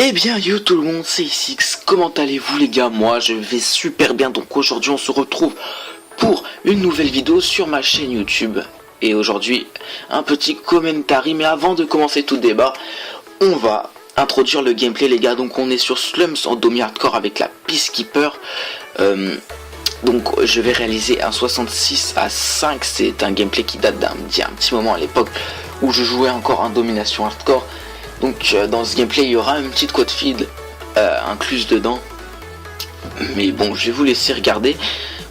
Eh bien yo tout le monde, c'est Six, comment allez-vous les gars? Moi je vais super bien, donc aujourd'hui on se retrouve pour une nouvelle vidéo sur ma chaîne YouTube. Et aujourd'hui un petit commentary, mais avant de commencer tout débat, on va introduire le gameplay les gars. Donc on est sur Slums en demi-hardcore avec la Peacekeeper. Donc je vais réaliser un 66 à 5, c'est un gameplay qui date d'un petit moment à l'époque où je jouais encore en domination hardcore. Donc dans ce gameplay il y aura une petite code feed incluse dedans. Mais bon, je vais vous laisser regarder.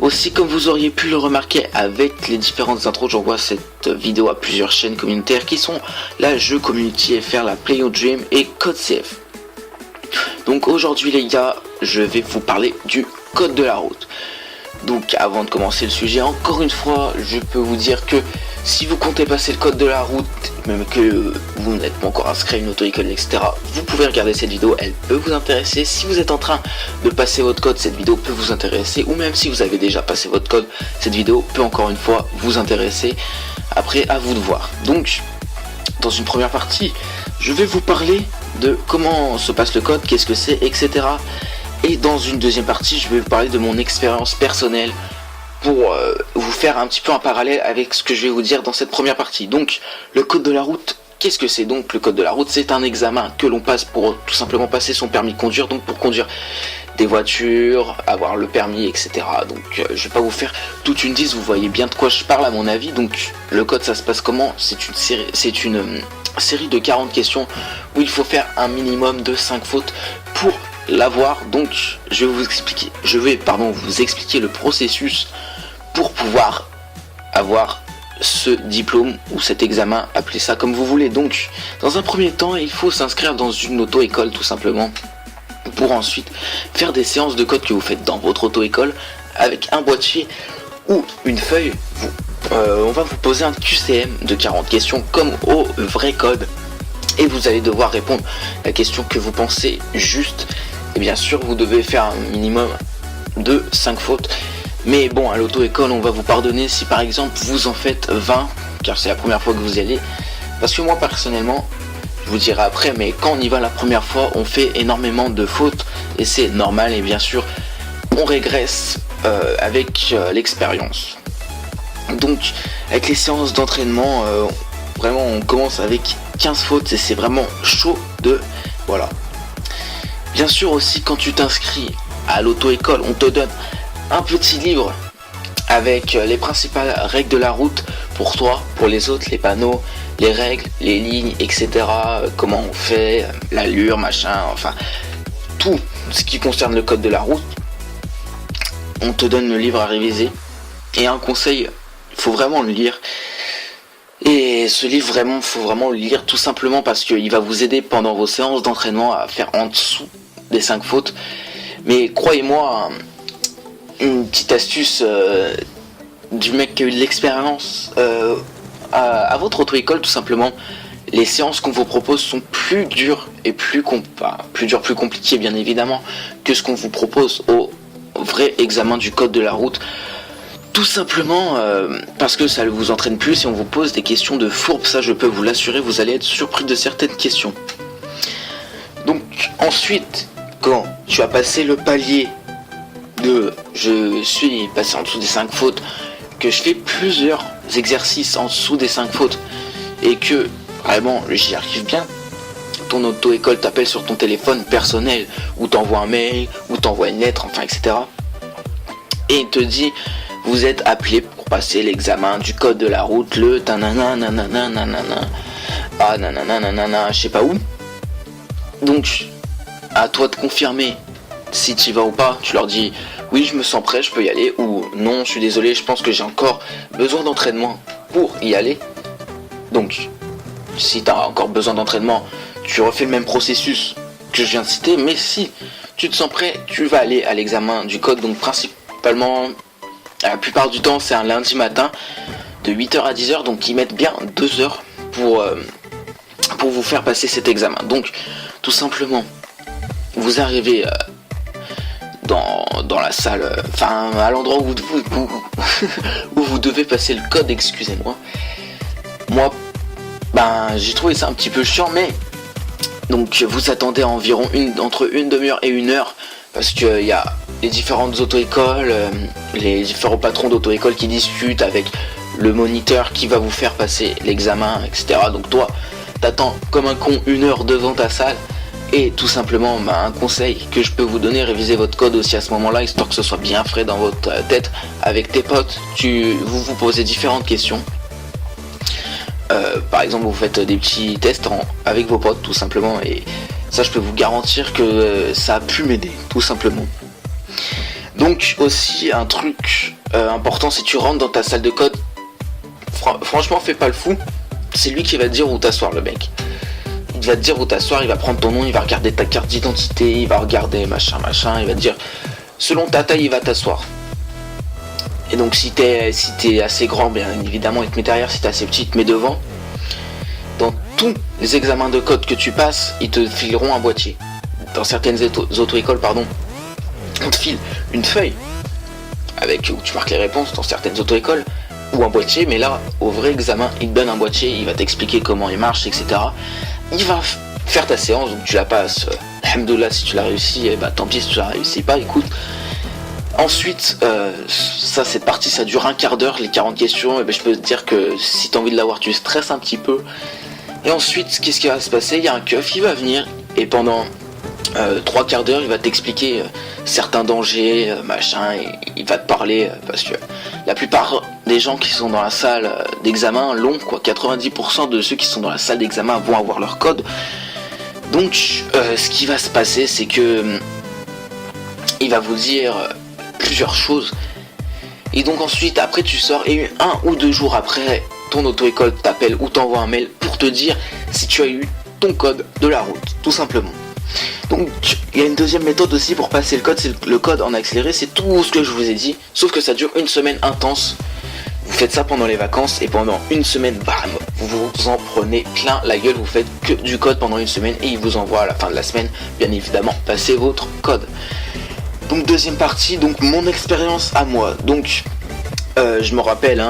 Aussi, comme vous auriez pu le remarquer avec les différentes intros, j'envoie cette vidéo à plusieurs chaînes communautaires qui sont la Jeu Community FR, la Play Your Dream et Code CF. Donc aujourd'hui les gars, je vais vous parler du code de la route. Donc avant de commencer le sujet, encore une fois, je peux vous dire que si vous comptez passer le code de la route, même que vous n'êtes pas encore inscrit à une auto-école, etc., vous pouvez regarder cette vidéo, elle peut vous intéresser. Si vous êtes en train de passer votre code, cette vidéo peut vous intéresser. Ou même si vous avez déjà passé votre code, cette vidéo peut encore une fois vous intéresser. Après, à vous de voir. Donc, dans une première partie, je vais vous parler de comment se passe le code, qu'est-ce que c'est, etc. Et dans une deuxième partie, je vais vous parler de mon expérience personnelle pour vous faire un petit peu un parallèle avec ce que je vais vous dire dans cette première partie. Donc, le code de la route, qu'est-ce que c'est? Donc, le code de la route, c'est un examen que l'on passe pour tout simplement passer son permis de conduire, donc pour conduire des voitures, avoir le permis, etc. Donc, je vais pas vous faire toute une liste, vous voyez bien de quoi je parle à mon avis. Donc, le code, ça se passe comment? C'est une série de 40 questions où il faut faire un minimum de 5 fautes pour l'avoir. Donc je vais vous expliquer le processus pour pouvoir avoir ce diplôme ou cet examen, appelez ça comme vous voulez. Donc dans un premier temps, il faut s'inscrire dans une auto-école tout simplement, pour ensuite faire des séances de code que vous faites dans votre auto-école avec un boîtier ou une feuille. On va vous poser un QCM de 40 questions comme au vrai code, et vous allez devoir répondre à la question que vous pensez juste. Et bien sûr, vous devez faire un minimum de 5 fautes. Mais bon, à l'auto-école, on va vous pardonner si par exemple vous en faites 20, car c'est la première fois que vous y allez. Parce que moi, personnellement, je vous dirai après, mais quand on y va la première fois, on fait énormément de fautes. Et c'est normal, et bien sûr, on régresse avec l'expérience. Donc, avec les séances d'entraînement, vraiment, on commence avec 15 fautes et c'est vraiment chaud de... Voilà. Bien sûr aussi, quand tu t'inscris à l'auto-école, on te donne un petit livre avec les principales règles de la route pour toi, pour les autres, les panneaux, les règles, les lignes, etc. Comment on fait, l'allure, machin, enfin, tout ce qui concerne le code de la route. On te donne le livre à réviser. Et un conseil, il faut vraiment le lire. Et ce livre, vraiment, faut vraiment le lire tout simplement parce qu'il va vous aider pendant vos séances d'entraînement à faire en dessous des 5 fautes. Mais croyez-moi, une petite astuce du mec qui a eu de l'expérience à votre auto-école, tout simplement, les séances qu'on vous propose sont plus dures et plus compliquées bien évidemment que ce qu'on vous propose au vrai examen du code de la route. Tout simplement parce que ça vous entraîne plus et on vous pose des questions de fourbe, ça je peux vous l'assurer, vous allez être surpris de certaines questions. Donc ensuite, quand tu as passé le palier de je suis passé en dessous des 5 fautes, que je fais plusieurs exercices en dessous des 5 fautes et que vraiment j'y arrive bien, ton auto-école t'appelle sur ton téléphone personnel ou t'envoie un mail ou t'envoie une lettre, enfin etc. Et il te dit: vous êtes appelé pour passer l'examen du code de la route, le tanana nanana nanana, ah nanana nanana, je sais pas où. Donc, à toi de confirmer si tu y vas ou pas. Tu leur dis: oui, je me sens prêt, je peux y aller, ou non, je suis désolé, je pense que j'ai encore besoin d'entraînement pour y aller. Donc, si tu as encore besoin d'entraînement, tu refais le même processus que je viens de citer, mais si tu te sens prêt, tu vas aller à l'examen du code. Donc, principalement, la plupart du temps, c'est un lundi matin de 8h à 10h, donc ils mettent bien 2 heures pour vous faire passer cet examen. Donc, tout simplement, vous arrivez dans la salle, enfin à l'endroit où vous devez passer le code, excusez-moi. Moi, j'ai trouvé ça un petit peu chiant, mais Donc vous attendez environ entre une demi-heure et 1 heure, parce qu'il y a les différentes auto-écoles, les différents patrons d'auto-école qui discutent avec le moniteur qui va vous faire passer l'examen, etc. Donc toi, t'attends comme un con 1 heure devant ta salle. Et tout simplement, un conseil que je peux vous donner, révisez votre code aussi à ce moment-là, histoire que ce soit bien frais dans votre tête. Avec tes potes, vous vous posez différentes questions. Par exemple, vous faites des petits tests avec vos potes, tout simplement. Et ça, je peux vous garantir que ça a pu m'aider, tout simplement. Donc aussi, un truc important, si tu rentres dans ta salle de code, franchement, fais pas le fou. C'est lui qui va te dire où t'asseoir, le mec. Il va te dire où t'asseoir, il va prendre ton nom, il va regarder ta carte d'identité, il va regarder machin, il va te dire selon ta taille il va t'asseoir. Et donc si t'es assez grand, bien évidemment il te met derrière, si t'es assez petit il te met devant. Dans tous les examens de code que tu passes, ils te fileront un boîtier. Dans certaines auto-écoles, on te file une feuille avec où tu marques les réponses dans certaines auto-écoles, ou un boîtier, mais là au vrai examen il te donne un boîtier, il va t'expliquer comment il marche, etc. Il va faire ta séance, donc tu la passes, alhamdoulilah, si tu l'as réussi, et tant pis si tu la réussis pas, écoute. Ensuite, cette partie ça dure un quart d'heure, les 40 questions, et je peux te dire que si tu as envie de l'avoir, tu stresses un petit peu. Et ensuite, qu'est-ce qui va se passer? Il y a un keuf, il va venir, et pendant 3 quarts d'heure, il va t'expliquer certains dangers, et il va te parler, parce que la plupart des gens qui sont dans la salle d'examen l'ont, 90% de ceux qui sont dans la salle d'examen vont avoir leur code. Donc ce qui va se passer, c'est que il va vous dire plusieurs choses, et donc ensuite après tu sors, et 1 ou 2 jours après, ton auto-école t'appelle ou t'envoie un mail pour te dire si tu as eu ton code de la route, tout simplement. Donc il y a une deuxième méthode aussi pour passer le code, c'est le code en accéléré, c'est tout ce que je vous ai dit, sauf que ça dure une semaine intense. Vous faites ça pendant les vacances, et pendant une semaine, bam, vous vous en prenez plein la gueule, vous faites que du code pendant une semaine, et il vous envoie à la fin de la semaine, bien évidemment, passer votre code. Donc deuxième partie, donc mon expérience à moi. Donc je me rappelle,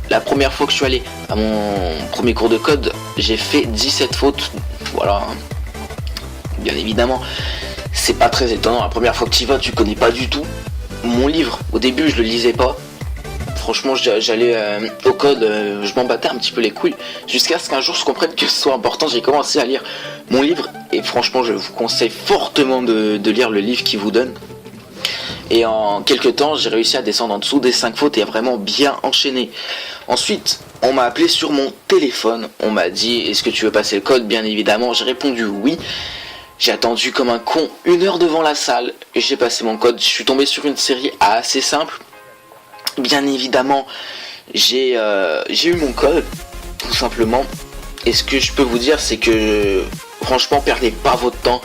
la première fois que je suis allé à mon premier cours de code, j'ai fait 17 fautes, voilà. Bien évidemment, c'est pas très étonnant, la première fois que tu y vas, tu connais pas du tout. Mon livre, au début, je le lisais pas. Franchement, j'allais au code, je m'en battais un petit peu les couilles. Jusqu'à ce qu'un jour, je comprenne que ce soit important, j'ai commencé à lire mon livre. Et franchement, je vous conseille fortement de lire le livre qu'il vous donne. Et en quelques temps, j'ai réussi à descendre en dessous des 5 fautes et à vraiment bien enchaîner. Ensuite, on m'a appelé sur mon téléphone. On m'a dit, est-ce que tu veux passer le code? Bien évidemment, j'ai répondu oui. J'ai attendu comme un con 1 heure devant la salle et j'ai passé mon code. Je suis tombé sur une série assez simple. Bien évidemment, j'ai eu mon code, tout simplement. Et ce que je peux vous dire, c'est que franchement, perdez pas votre temps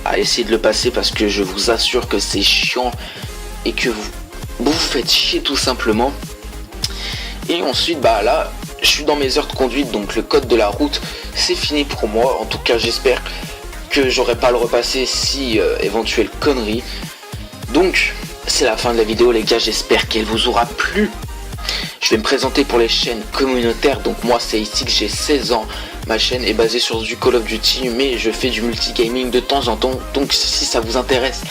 à essayer de le passer, parce que je vous assure que c'est chiant et que vous faites chier, tout simplement. Et ensuite, là, je suis dans mes heures de conduite, donc le code de la route, c'est fini pour moi. En tout cas, j'espère que j'aurai pas à le repasser si éventuelle connerie. Donc c'est la fin de la vidéo, les gars, j'espère qu'elle vous aura plu. Je vais me présenter pour les chaînes communautaires. Donc moi c'est ici que j'ai 16 ans. Ma chaîne est basée sur du Call of Duty, mais je fais du multigaming de temps en temps. Donc si ça vous intéresse,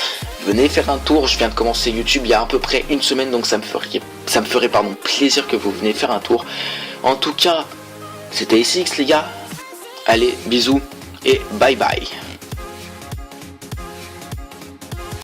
venez faire un tour. Je viens de commencer YouTube il y a à peu près une semaine, donc ça me ferait plaisir que vous venez faire un tour. En tout cas, c'était SX, les gars. Allez, bisous et bye bye.